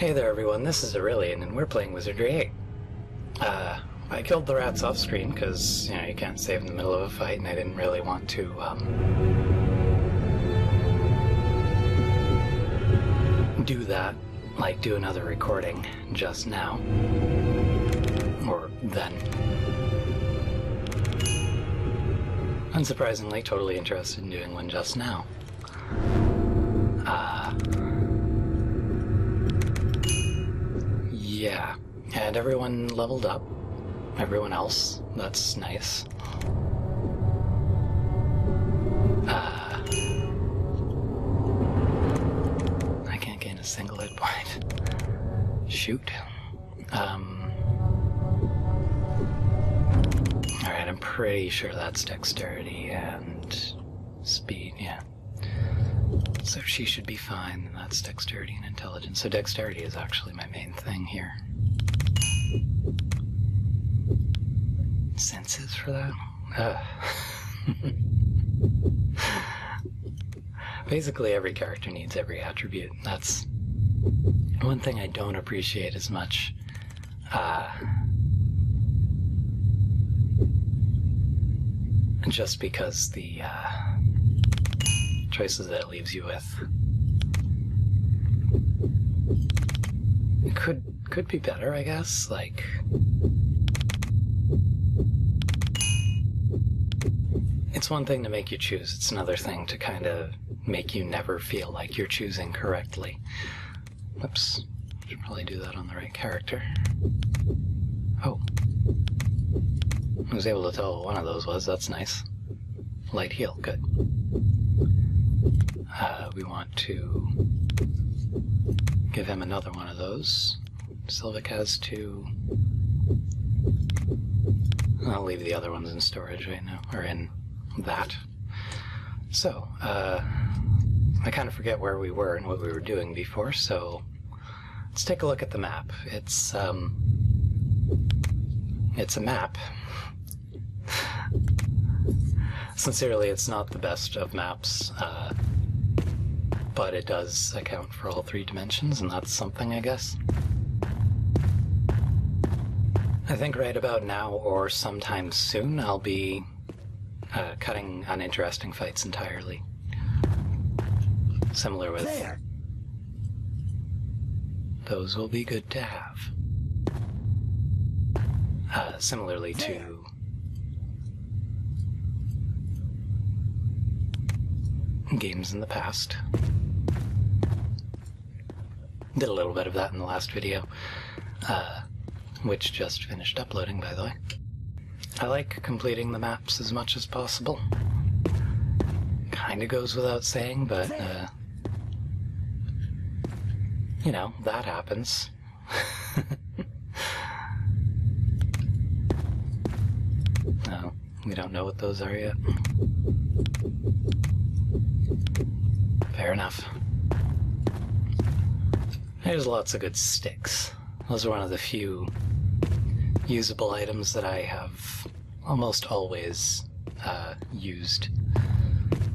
Hey there everyone, this is Aurelian, and we're playing Wizardry 8. I killed the rats off screen because, you know, you can't save in the middle of a fight, and I didn't really want to, do that, like do another recording just now. Or then. Unsurprisingly, totally interested in doing one just now. Yeah, and everyone leveled up. Everyone else. That's nice. I can't gain a single hit point. Shoot. Alright, I'm pretty sure that's dexterity and speed, yeah. So she should be fine, and that's dexterity and intelligence. So dexterity is actually my main thing here. Senses for that? Basically every character needs every attribute. That's one thing I don't appreciate as much. Just because the choices that it leaves you with could be better, I guess. Like, it's one thing to make you choose, it's another thing to kind of make you never feel like you're choosing correctly. Whoops, should probably do that on the right character. Oh, I was able to tell what one of those was. That's nice. Light heal, good. We want to give him another one of those. Sylvic has two. I'll leave the other ones in storage right now, or in that. So, I kind of forget where we were and what we were doing before, so let's take a look at the map. It's a map. Sincerely, it's not the best of maps, but it does account for all three dimensions, and that's something, I guess. I think right about now, or sometime soon, I'll be cutting uninteresting fights entirely. Similar with... There. Those will be good to have. Similarly to... games in the past. Did a little bit of that in the last video, which just finished uploading, by the way. I like completing the maps as much as possible. Kinda goes without saying, but, you know, that happens. No, we don't know what those are yet. Fair enough. There's lots of good sticks. Those are one of the few usable items that I have almost always used.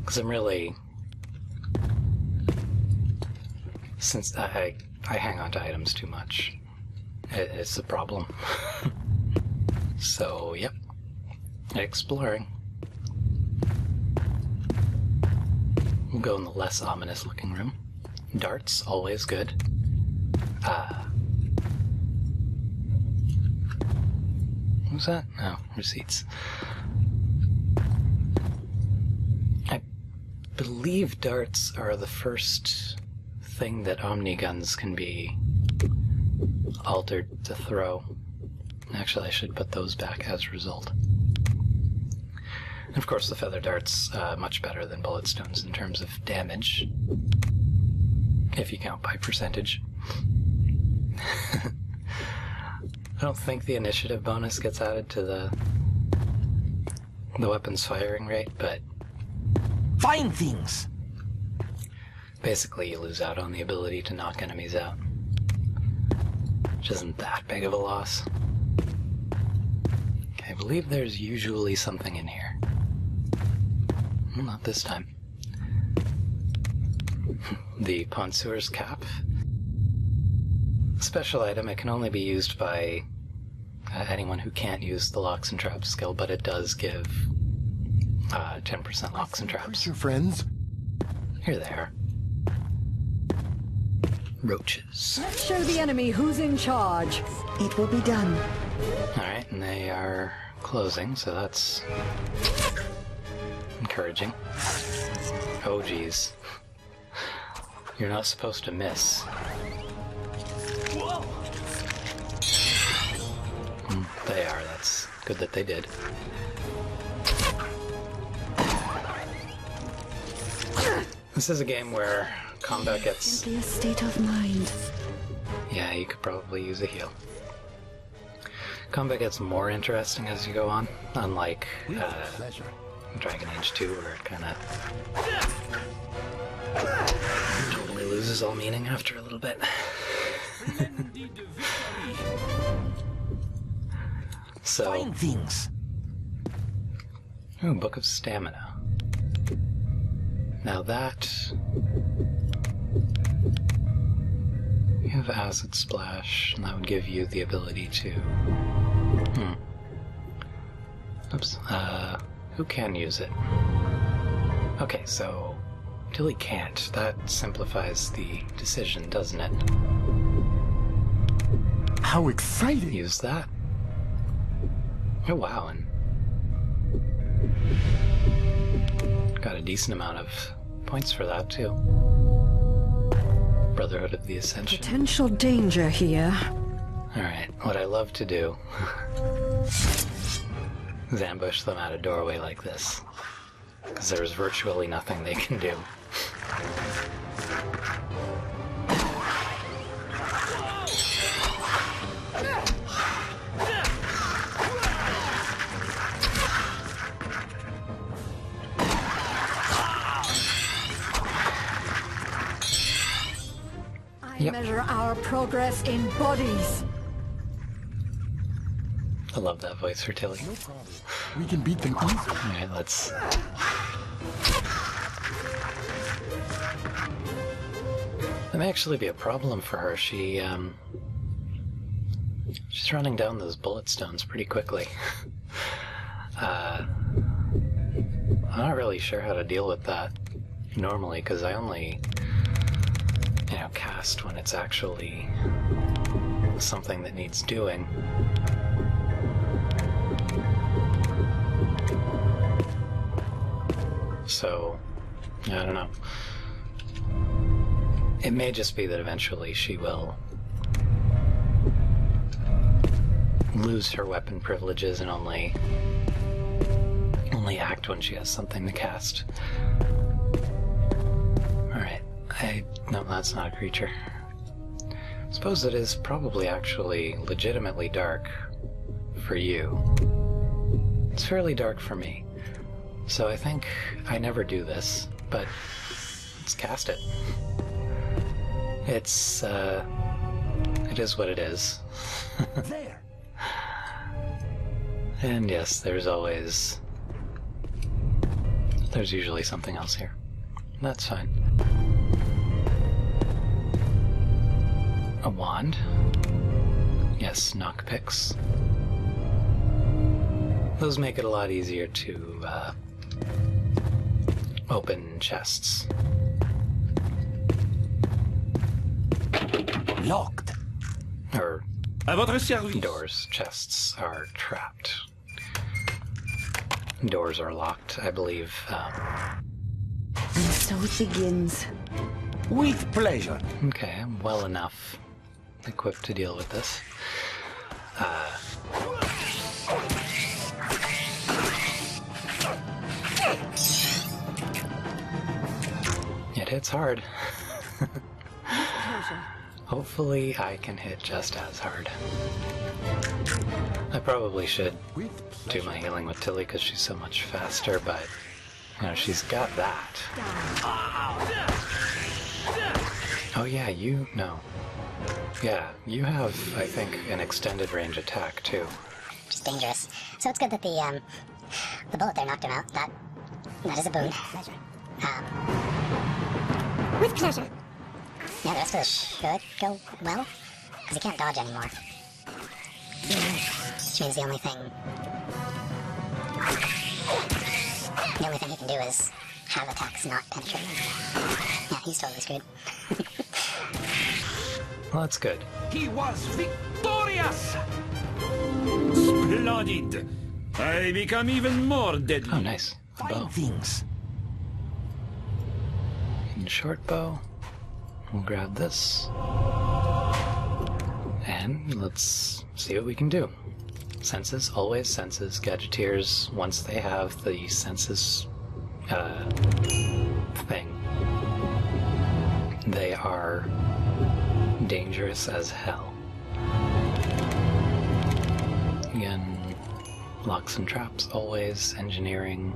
Because I'm really... Since I hang on to items too much. It's a problem. So, yep. Exploring. We'll go in the less ominous looking room. Darts, always good. What was that? Oh, receipts. I believe darts are the first thing that omniguns can be altered to throw. Actually, I should put those back as a result. And of course, the feather dart's much better than bullet stones in terms of damage, if you count by percentage. I don't think the initiative bonus gets added to the weapon's firing rate, but... Find things! Basically, you lose out on the ability to knock enemies out, which isn't that big of a loss. I believe there's usually something in here. Well, not this time. The Ponceur's cap. special item. It can only be used by anyone who can't use the locks and traps skill, but it does give 10% locks and traps. Your friends. Here they are. Roaches. Let's show the enemy who's in charge. It will be done. Alright, and they are closing, so that's encouraging. Oh geez. You're not supposed to miss. They are, that's good that they did. This is a game where combat gets... Simply a state of mind. Yeah, you could probably use a heal. Combat gets more interesting as you go on, unlike Dragon Age 2, where it kind of totally loses all meaning after a little bit. So, Find things. ooh, Book of Stamina. Now that... You have Acid Splash, and that would give you the ability to... Oops. Who can use it? Okay, so... Tilly can't. That simplifies the decision, doesn't it? How exciting! Use that. Oh wow, and... got a decent amount of points for that, too. Brotherhood of the Ascension. Potential danger here. Alright, what I love to do is ambush them at a doorway like this. Because there's virtually nothing they can do. I measure our progress in bodies. I love that voice for Tilly. No problem. We can beat them easily. Alright, let's... That may actually be a problem for her. She's running down those bullet stones pretty quickly. I'm not really sure how to deal with that normally, because I only, cast when it's actually something that needs doing. So, I don't know. It may just be that eventually she will lose her weapon privileges and only act when she has something to cast. Alright, no, that's not a creature. I suppose it is probably actually legitimately dark for you. It's fairly dark for me. So I think I never do this, but let's cast it. It is what it is. There. And yes, there's usually something else here. That's fine. A wand. Yes, knockpicks. Those make it a lot easier to open chests. Locked. Or À votre service. doors. Chests are trapped. Doors are locked, I believe. And so it begins. With pleasure. Okay, I'm well enough equipped to deal with this. It hits hard. Hopefully I can hit just as hard. I probably should do my healing with Tilly because she's so much faster, but she's got that. Oh yeah, no. Yeah, you have, I think, an extended range attack too. Which is dangerous. So it's good that the bullet there knocked him out. That is a boon. With pleasure. Yeah, the rest of this should go well. Because he can't dodge anymore. Which means the only thing he can do is have attacks not penetrate. Yeah, he's totally screwed. Well, that's good. He was victorious! Splendid! I become even more deadly. Oh, nice. A bow. Fine things. And short bow. We'll grab this. And let's see what we can do. Senses, always senses. Gadgeteers, once they have the senses thing, they are dangerous as hell. Again, locks and traps, always. Engineering.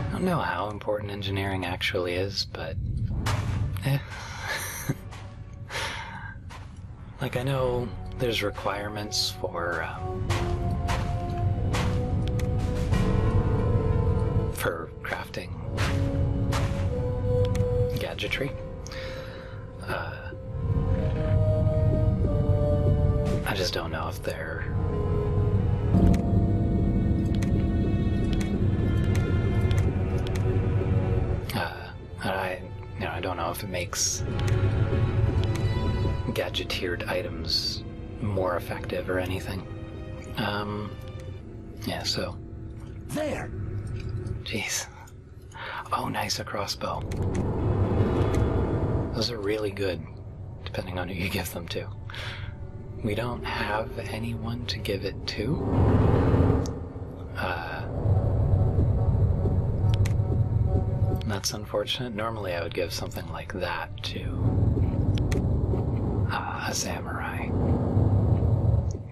I don't know how important engineering actually is, but like, I know there's requirements for crafting gadgetry. I just don't know if they're I don't know if it makes gadgeteered items more effective or anything. Yeah, so. There! Jeez. Oh, nice, a crossbow. Those are really good, depending on who you give them to. We don't have anyone to give it to. That's unfortunate. Normally I would give something like that to a samurai.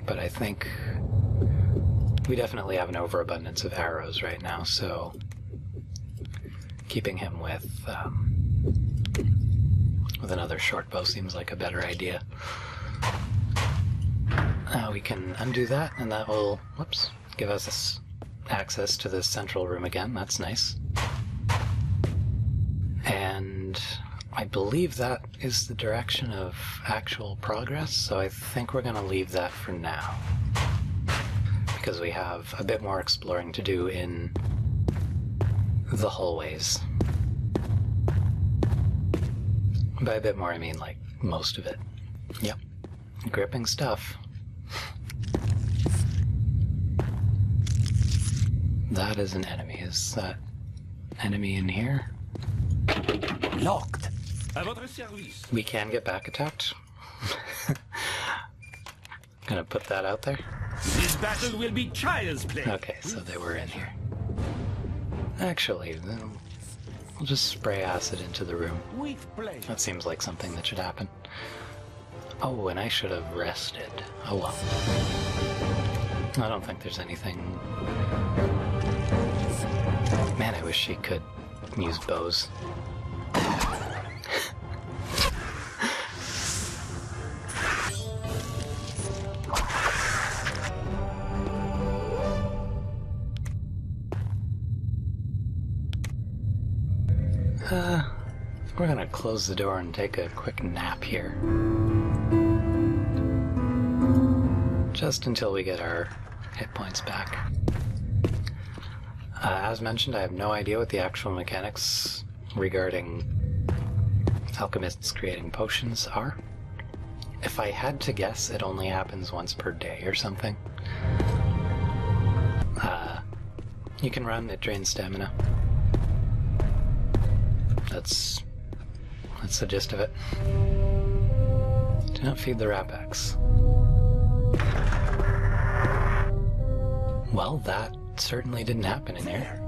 But I think we definitely have an overabundance of arrows right now, so keeping him with another short bow seems like a better idea. We can undo that, and that will, whoops, give us access to the central room again. That's nice. And I believe that is the direction of actual progress, so I think we're going to leave that for now, because we have a bit more exploring to do in the hallways. By a bit more, I mean like most of it. Yep. Gripping stuff. That is an enemy. Is that enemy in here? Locked. À votre service. We can get back attacked. Gonna put that out there. This battle will be child's play. Okay, so they were in here. Actually, we'll just spray acid into the room. With pleasure. That seems like something that should happen. Oh, and I should have rested. Oh well. I don't think there's anything... Man, I wish she could use bows. We're gonna close the door and take a quick nap here. Just until we get our hit points back. As mentioned, I have no idea what the actual mechanics regarding alchemists creating potions are. If I had to guess, it only happens once per day or something. You can run, it drains stamina. That's the gist of it. Do not feed the Rapax. Well, that certainly didn't happen in here.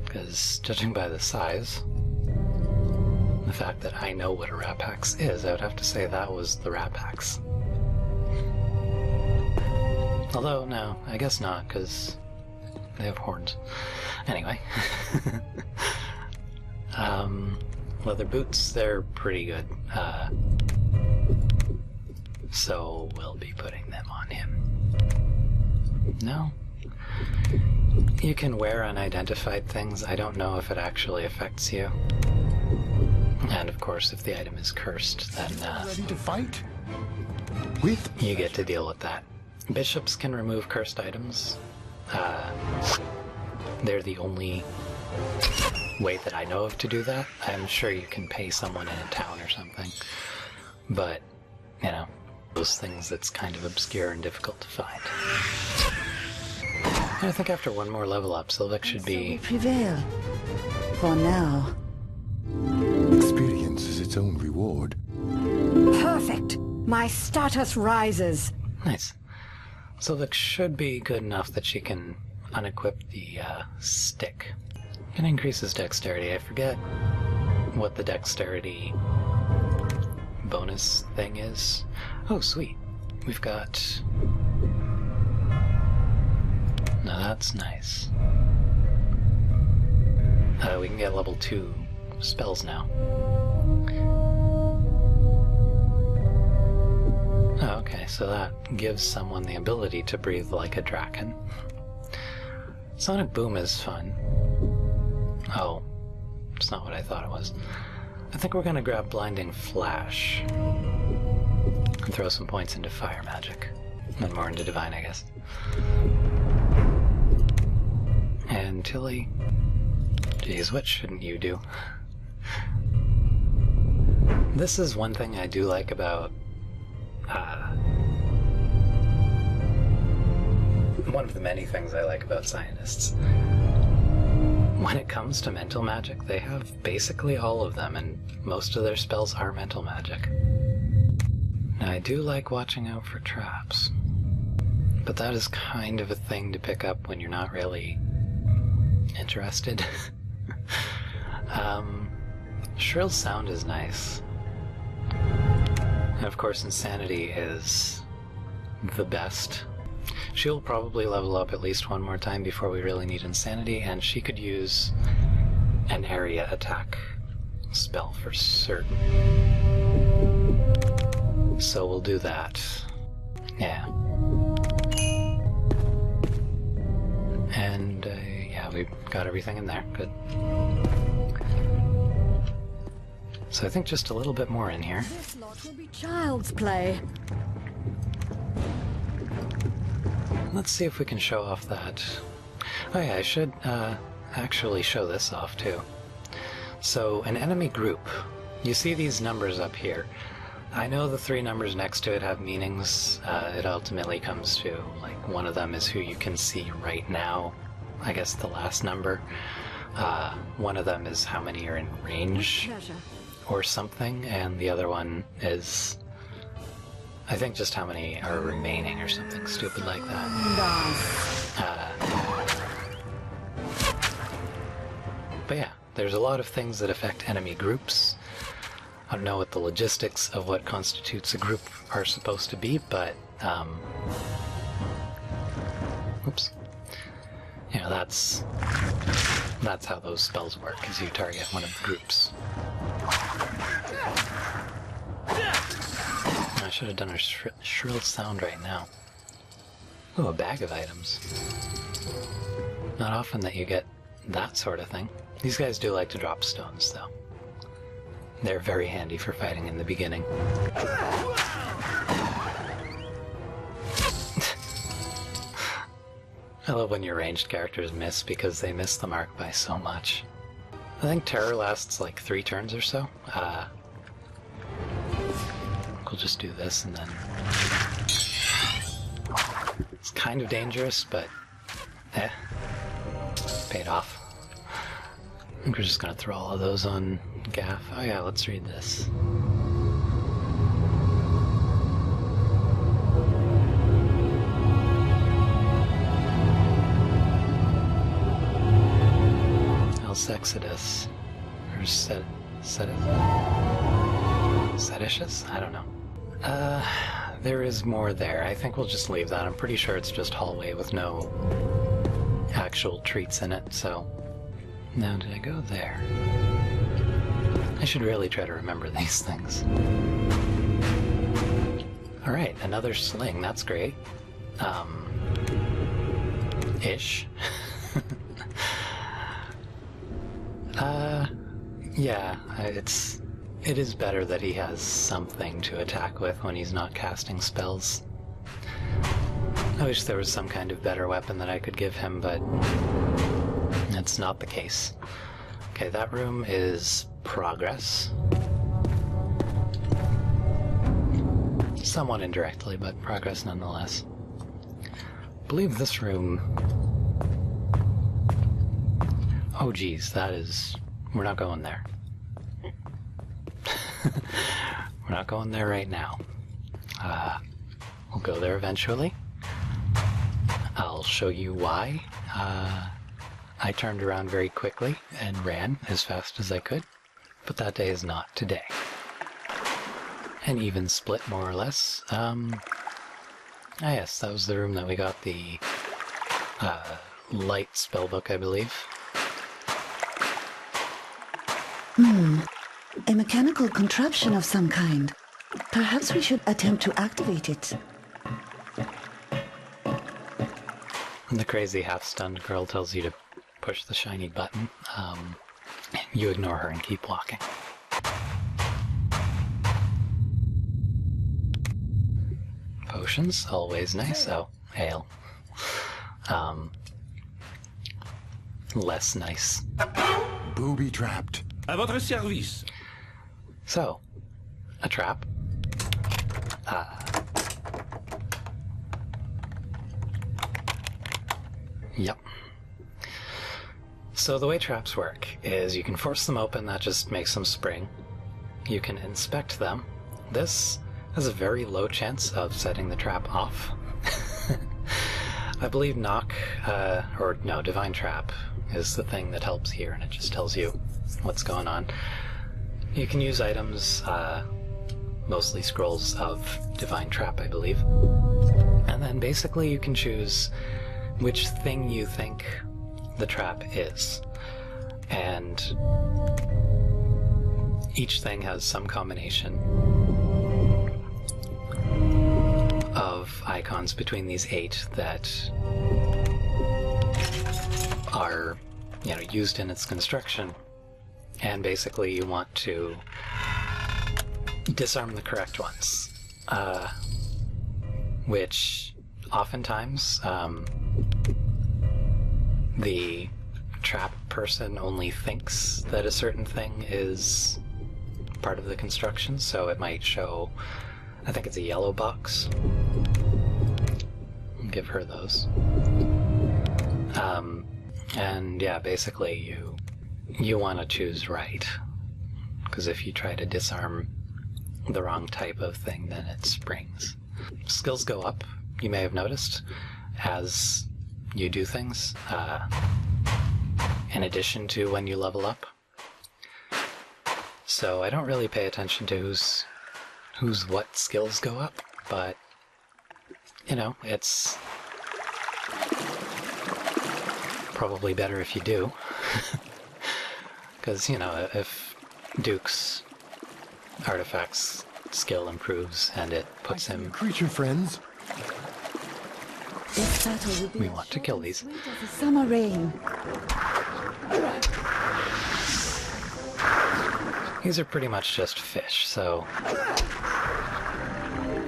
Because judging by the size, the fact that I know what a Rapax is, I would have to say that was the Rapax. Although, no, I guess not, because they have horns. Anyway. Leather boots, they're pretty good. So we'll be putting them on him. No? You can wear unidentified things. I don't know if it actually affects you. And of course, course, if the item is cursed, then Ready to fight? With you get to deal with that. Bishops can remove cursed items. They're the only way that I know of to do that. I'm sure you can pay someone in a town or something. But, you know, those things that's kind of obscure and difficult to find. And I think after one more level up, Sylvek should be... Prevail. For now. experience is its own reward. Perfect. My status rises. Nice. Sylvek should be good enough that she can unequip the stick. Can increase his dexterity. I forget what the dexterity bonus thing is. Oh, sweet. We've got... Now that's nice. We can get level 2 spells now. Oh, okay, so that gives someone the ability to breathe like a draken. Sonic Boom is fun. Oh, it's not what I thought it was. I think we're gonna grab Blinding Flash and throw some points into fire magic. And more into divine, I guess. And Tilly... Geez, what shouldn't you do? This is one thing I do like about... one of the many things I like about scientists. When it comes to mental magic, they have basically all of them, and most of their spells are mental magic. Now, I do like watching out for traps, but that is kind of a thing to pick up when you're not really interested. Shrill sound is nice. And of course, Insanity is the best. She'll probably level up at least one more time before we really need Insanity, and she could use an area attack spell for certain. So we'll do that. Yeah. And, yeah, we've got everything in there. Good. So I think just a little bit more in here. This lot will be child's play. Let's see if we can show off that. Oh yeah, I should actually show this off too. So an enemy group, you see these numbers up here. I know the 3 numbers next to it have meanings. It ultimately comes to, like, one of them is who you can see right now. I guess the last number. One of them is how many are in range Pleasure. or something, and the other one is, I think, just how many are remaining or something stupid like that. But yeah, there's a lot of things that affect enemy groups. I don't know what the logistics of what constitutes a group are supposed to be, but, oops. You know, that's how those spells work, is you target one of the groups. I should have done a shrill sound right now. Ooh, a bag of items. Not often that you get that sort of thing. These guys do like to drop stones, though. They're very handy for fighting in the beginning. I love when your ranged characters miss because they miss the mark by so much. I think terror lasts like 3 turns or so. We'll just do this and then... It's kind of dangerous, but... paid off. I think we're just gonna throw all of those on Gaff. Oh yeah, let's read this. Alcexidus. Or Seditious? I don't know. There is more there. I think we'll just leave that. I'm pretty sure it's just hallway with no actual treats in it, so... Now, did I go there? I should really try to remember these things. Alright, another sling. That's great. Ish. Yeah, it's it is better that he has something to attack with when he's not casting spells. I wish there was some kind of better weapon that I could give him, but that's not the case. Okay, that room is progress. Somewhat indirectly, but progress nonetheless. I believe this room... Oh geez, that is... We're not going there. We're not going there right now. We'll go there eventually. I'll show you why. I turned around very quickly and ran as fast as I could, but that day is not today. An even split, more or less. Yes, that was the room that we got the light spellbook, I believe. A mechanical contraption of some kind. Perhaps we should attempt to activate it. The crazy half-stunned girl tells you to push the shiny button. You ignore her and keep walking. Potions, always nice. Oh, ale. Less nice. Booby-trapped. À votre service. So, a trap. Yep. So the way traps work is you can force them open, that just makes them spring. You can inspect them. This has a very low chance of setting the trap off. I believe knock, or no, divine trap is the thing that helps here, and it just tells you what's going on. You can use items, mostly scrolls of divine trap, I believe. And then basically you can choose which thing you think the trap is. And each thing has some combination of icons between these 8 that are, used in its construction. And basically you want to disarm the correct ones, which oftentimes the trap person only thinks that a certain thing is part of the construction, so it might show, I think it's a yellow box. I'll give her those. And yeah, basically you want to choose right, because if you try to disarm the wrong type of thing, then it springs. Skills go up, you may have noticed, as you do things, in addition to when you level up. So I don't really pay attention to whose what skills go up, but, it's probably better if you do. Because, if Duke's artifact's skill improves and it puts him... Creature friends. This battle will be We want to kill these. sweet as the summer rain. These are pretty much just fish, so...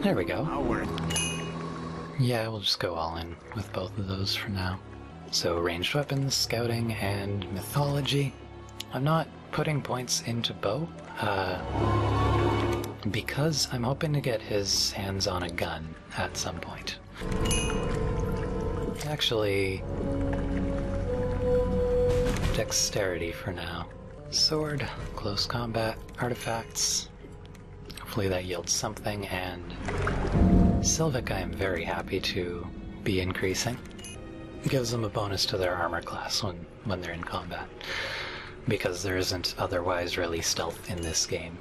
There we go. Yeah, we'll just go all in with both of those for now. So ranged weapons, scouting, and mythology. I'm not putting points into bow, because I'm hoping to get his hands on a gun at some point. Actually, dexterity for now. Sword, close combat, artifacts. Hopefully that yields something, and Sylvic I am very happy to be increasing. It gives them a bonus to their armor class when they're in combat, because there isn't otherwise really stealth in this game.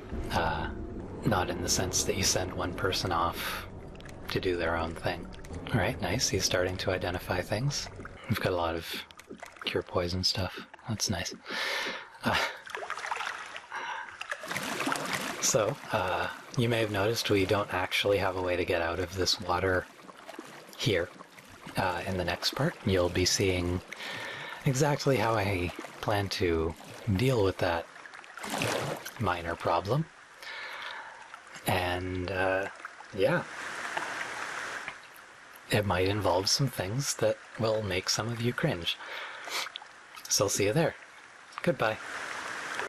Not in the sense that you send one person off to do their own thing. Alright, nice. He's starting to identify things. We've got a lot of cure poison stuff. That's nice. So, you may have noticed we don't actually have a way to get out of this water here. In the next part, you'll be seeing exactly how I plan to deal with that minor problem. And, yeah. It might involve some things that will make some of you cringe. So I'll see you there. Goodbye.